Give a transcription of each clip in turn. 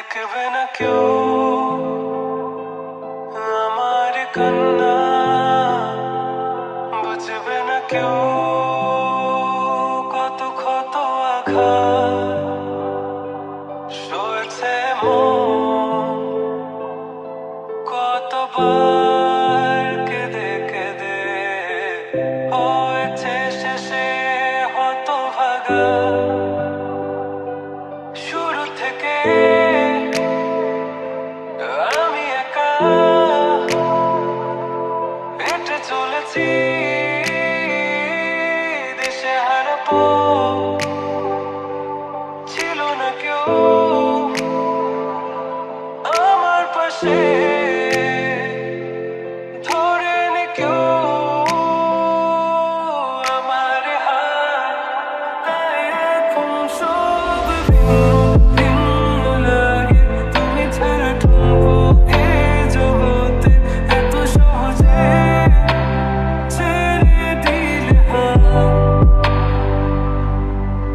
দেখবে না কেউ আমার কান্না, বুঝবে না কেউ কত ক্ষত আঘাত সয়েছে মন, কতবার কেঁদে কেঁদে হয়েছে শেষে হতভাগা। শুরু থেকে আমি একা হেঁটে চলেছি দেশে হারাবো, ছিল না কেউ আমার পাশে, ধরে নি কেউ আমার হাত। তাই এখন সব ভিন্ন ভিন্ন লাগে, তুমি ছাড়া ঠুনকো এ জগতে এত সহজে ছেড়ে দিলে হাত।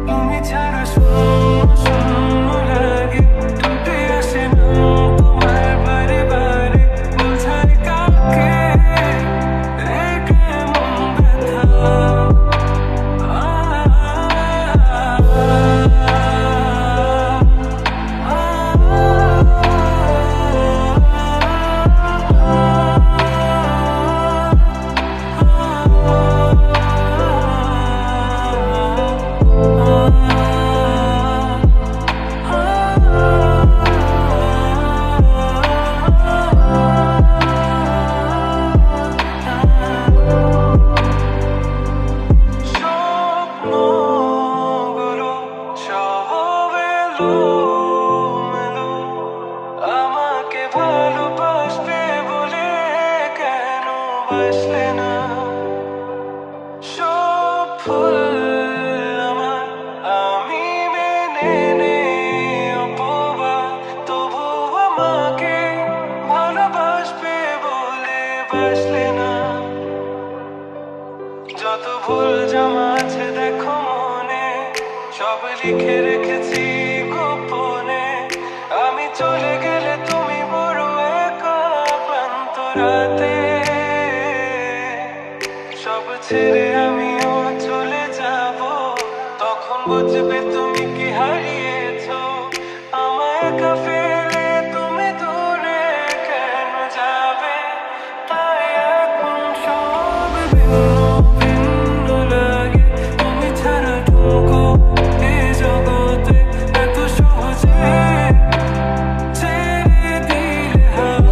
তুমি ছাড়া শূন্য শূন্য লাগে, টুটে আসে না তোমার বারে বারে, বোঝায় কাকে এ কেমন ব্যথা। স্বপ্নগুলো সব এলোমেলো, আমাকে ভালোবাসবে বলে কেন বাসলে না। সব ভুল আমার, আমি মেনে নেই অপবাদ, তবু আমাকে ভালোবাসবে বলে বাসলে না। যত ভুল জমা আছে দেখো মনে, সব লিখে রেখেছি গোপনে। আমি চলে গেলে তুমি বড় একা ক্লান্ত রাতে, সব ছেড়ে আমিও চলে যাব, তখন বুঝবে তুমি কি হারিয়েছো। আমায় একা ফেলে তুমি দূরে কেন যাবে। তাই এখন সব ভিন্ন ভিন্ন লাগে, তুমি ছাড়া ঠুনকো এ জগতে এত সহজে ছেড়ে দিলে হাত।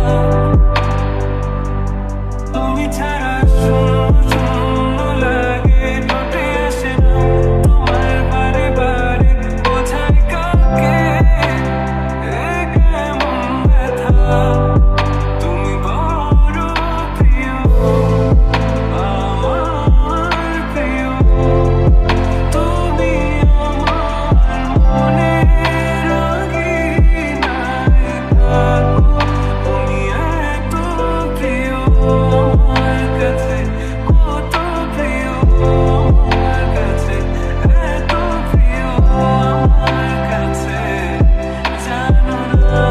তুমি ছাড়া শূন্য শূন্য লাগে, টুটে আসে না তোমার বারে বারে, বোঝায় কাকে এ কেমন ব্যথা। তুমি বড় প্রিয়, আমার প্রিয়, তুমি আমার মনের আঙিনায় থাকো। তুমি এত প্রিয় আমার কাছে, কত প্রিয় আমার কাছে, এত প্রিয় আমার কাছে, জানো না।